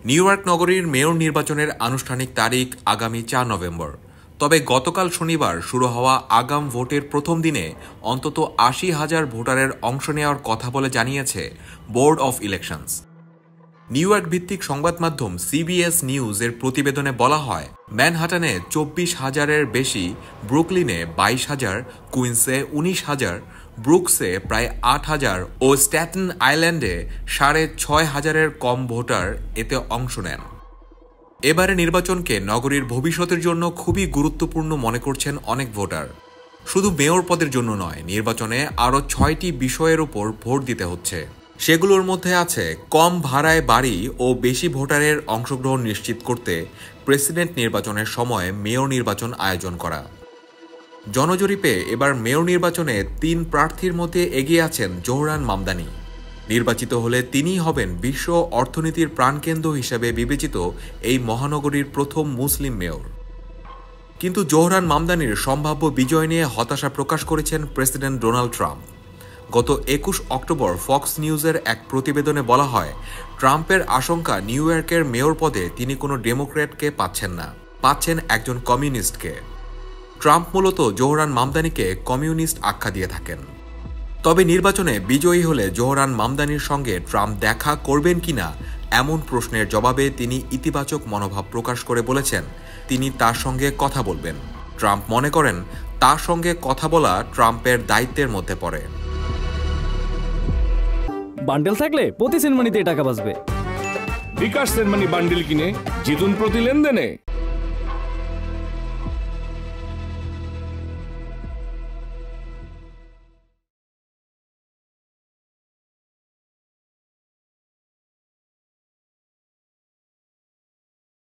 New York নগরীর mayor নির্বাচনের আনুষ্ঠানিক তারিখ আগামী ৪ নভেম্বর। তবে গতকাল শনিবার শুরু হওয়া আগাম ভোটের প্রথম দিনে অন্তত ৮০,০০০ ভোটারের অংশ নেওয়ার কথা বলে জানিয়েছে board of elections. New York ভিত্তিক সংবাদ মাধ্যম সিবিএস নিউজ এর প্রতিবেদনে বলা হয়, ম্যানহাটানে ২৪,০০০-এর বেশি, ব্রুকলিনে ২২,০০০, কুইন্সে ১৯,০০০, ব্রুকসে প্রায় ৮,০০০ ও স্ট্যাটেন আইল্যান্ডে ৬,৫০০-এর কম ভোটার এতে অংশ নেন। এবারে নির্বাচনকে নগরীর ভবিষ্যতের জন্য খুবই গুরুত্বপূর্ণ মনে করছেন অনেক ভোটার। শুধু মেয়র পদের জন্য নয়, নির্বাচনে আরও ৬টি বিষয়ের উপর ভোট দিতে হচ্ছে। সেগুলোর মধ্যে আছে কম ভাড়ায় বাড়ি ও বেশি ভোটারের অংশগ্রহণ নিশ্চিত করতে প্রেসিডেন্ট নির্বাচনের সময় মেয়র নির্বাচন আয়োজন করা। জনজরিপে এবার মেয়র নির্বাচনে ৩ প্রার্থীর মধ্যে এগিয়ে আছেন জোহরান মামদানি। নির্বাচিত হলে তিনিই হবেন বিশ্ব অর্থনীতির প্রাণকেন্দ্র হিসেবে বিবেচিত এই মহানগরীর প্রথম মুসলিম মেয়র। কিন্তু জোহরান মামদানির সম্ভাব্য বিজয় নিয়ে হতাশা প্রকাশ করেছেন প্রেসিডেন্ট ডোনাল্ড ট্রাম্প। গত ২১ অক্টোবর ফক্স নিউজের এক প্রতিবেদনে বলা হয়, ট্রাম্পের আশঙ্কা নিউ ইয়র্কের মেয়র পদে তিনি কোনো ডেমোক্র্যাটকে পাচ্ছেন না, পাচ্ছেন একজন কমিউনিস্টকে। ট্রাম্প মূলত জোহরান মামদানিকে কমিউনিস্ট আখ্যা দিয়ে থাকেন। তবে নির্বাচনে বিজয়ী হলে জোহরান মামদানির সঙ্গে ট্রাম্প দেখা করবেন কিনা এমন প্রশ্নের জবাবে তিনি ইতিবাচক মনোভাব প্রকাশ করে বলেছেন, তিনি তার সঙ্গে কথা বলবেন। ট্রাম্প মনে করেন তার সঙ্গে কথা বলা ট্রাম্পের দায়িত্বের মধ্যে পড়ে। বান্ডেল থাকলে প্রতি সেনমানিতে টাকা বাঁচবে। বিকাশ সেনমানি বান্ডেল কিনে জিতুন প্রতি লেনদেনে।